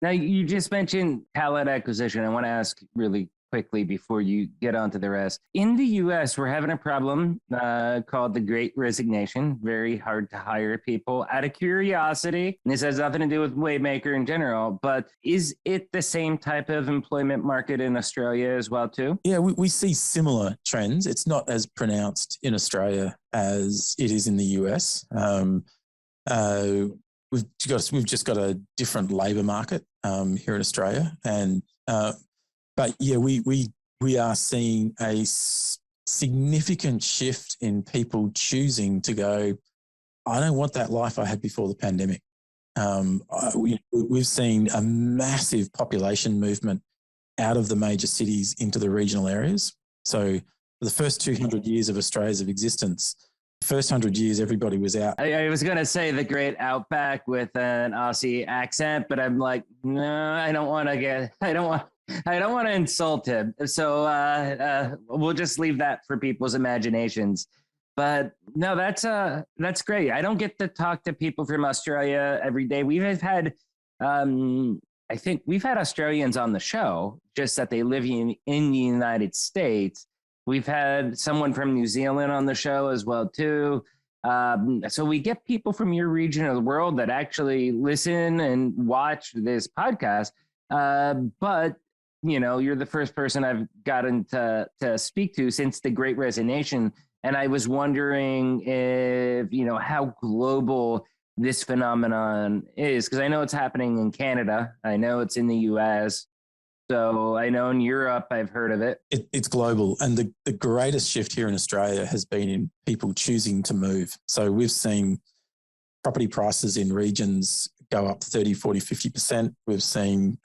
Now, you just mentioned talent acquisition. I want to ask really quickly before you get on to the rest. In the US, we're having a problem called the Great Resignation. Very hard to hire people out of curiosity. And this has nothing to do with Waymaker in general, but is it the same type of employment market in Australia as well, too? Yeah, we see similar trends. It's not as pronounced in Australia as it is in the US. Uh, we've just got a different labour market here in Australia, and but yeah, we are seeing a significant shift in people choosing to go, I don't want that life I had before the pandemic. We've seen a massive population movement out of the major cities into the regional areas. So for the first 200 years of Australia's existence, the first 100 years, everybody was out. I was going to say the Great Outback with an Aussie accent, but I'm like, no, I don't want to insult him. So we'll just leave that for people's imaginations. But no, that's great. I don't get to talk to people from Australia every day. I think we've had Australians on the show, just that they live in the United States. We've had someone from New Zealand on the show as well, too. So we get people from your region of the world that actually listen and watch this podcast. But, you're the first person I've gotten to speak to since the Great Resignation. And I was wondering if, how global this phenomenon is, because I know it's happening in Canada. I know it's in the US. So I know in Europe, I've heard of it. It's global. And the greatest shift here in Australia has been in people choosing to move. So we've seen property prices in regions go up 30, 40, 50%. We've seen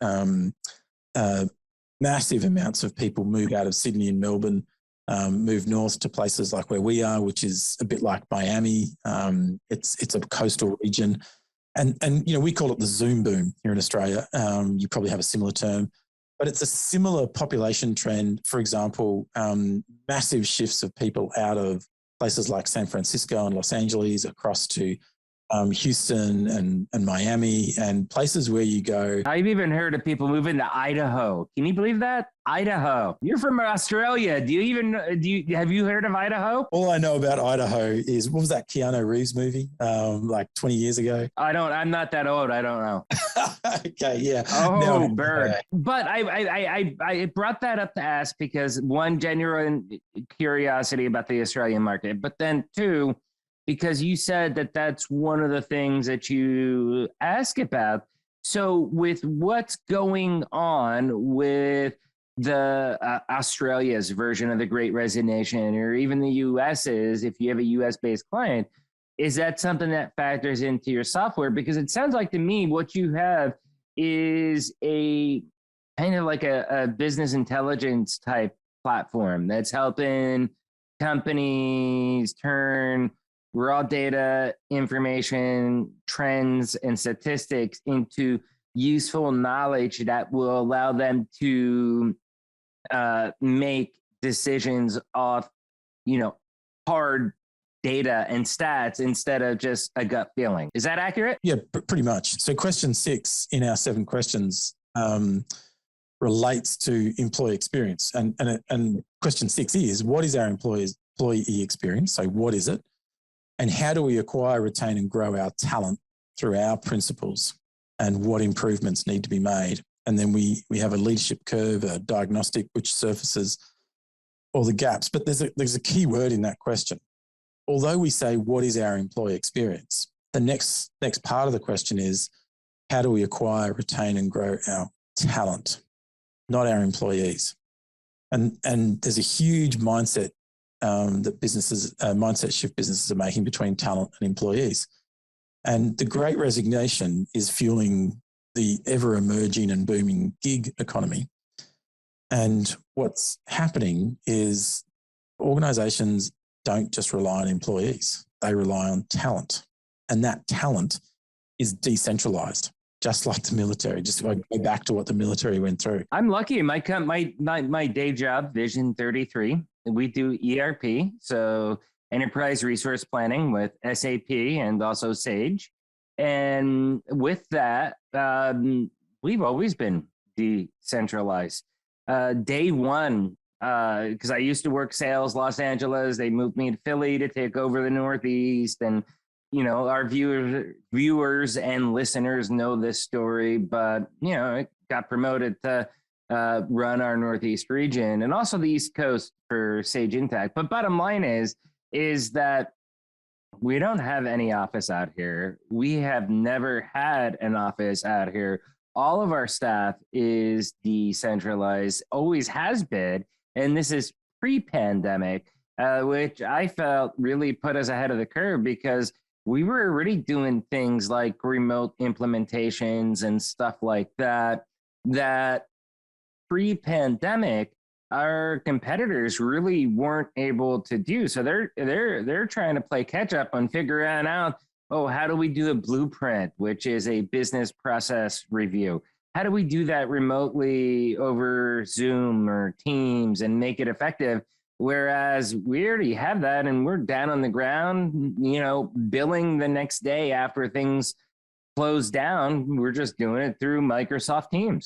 massive amounts of people move out of Sydney and Melbourne, move north to places like where we are, which is a bit like Miami. It's a coastal region. And we call it the Zoom boom here in Australia. You probably have a similar term. But it's a similar population trend. For example, massive shifts of people out of places like San Francisco and Los Angeles across to Houston and Miami and places where you go. I've even heard of people moving to Idaho. Can you believe that? Idaho. You're from Australia. Have you heard of Idaho? All I know about Idaho is, what was that Keanu Reeves movie like 20 years ago? I'm not that old. I don't know. Okay, yeah. Oh, bird. But I brought that up to ask because one, genuine curiosity about the Australian market, but then two, because you said that that's one of the things that you ask about. So with what's going on with the Australia's version of the Great Resignation, or even the US's, if you have a US-based client, is that something that factors into your software? Because it sounds like to me what you have is a kind of like a business intelligence type platform that's helping companies turn raw data, information, trends, and statistics into useful knowledge that will allow them to make decisions off, hard data and stats instead of just a gut feeling. Is that accurate? Yeah, pretty much. So question 6 in our 7 questions relates to employee experience. And question 6 is, what is our employee experience? So what is it? And how do we acquire, retain, and grow our talent through our principles, and what improvements need to be made? And then we have a leadership curve, a diagnostic, which surfaces all the gaps. But there's a key word in that question. Although we say, what is our employee experience? The next part of the question is, how do we acquire, retain, and grow our talent, not our employees? And there's a huge mindset that mindset shift businesses are making between talent and employees. And the Great Resignation is fueling the ever emerging and booming gig economy. And what's happening is organizations don't just rely on employees, they rely on talent. And that talent is decentralized, just like the military. Just go back to what the military went through. I'm lucky. My day job, Vision 33, we do ERP, so enterprise resource planning with SAP and also Sage. And with that, We've always been decentralized. Day one, because I used to work sales Los Angeles. They moved me to Philly to take over the Northeast, and our viewers and listeners know this story. But it got promoted to run our Northeast region and also the East Coast for Sage Intact. But bottom line is that we don't have any office out here. We have never had an office out here. All of our staff is decentralized, always has been. And this is pre-pandemic, which I felt really put us ahead of the curve because we were already doing things like remote implementations and stuff like that, that pre-pandemic our competitors really weren't able to do. So they're trying to play catch up on figuring out, oh, how do we do a blueprint, which is a business process review? How do we do that remotely over Zoom or Teams and make it effective? Whereas we already have that and we're down on the ground, billing the next day after things close down. We're just doing it through Microsoft Teams.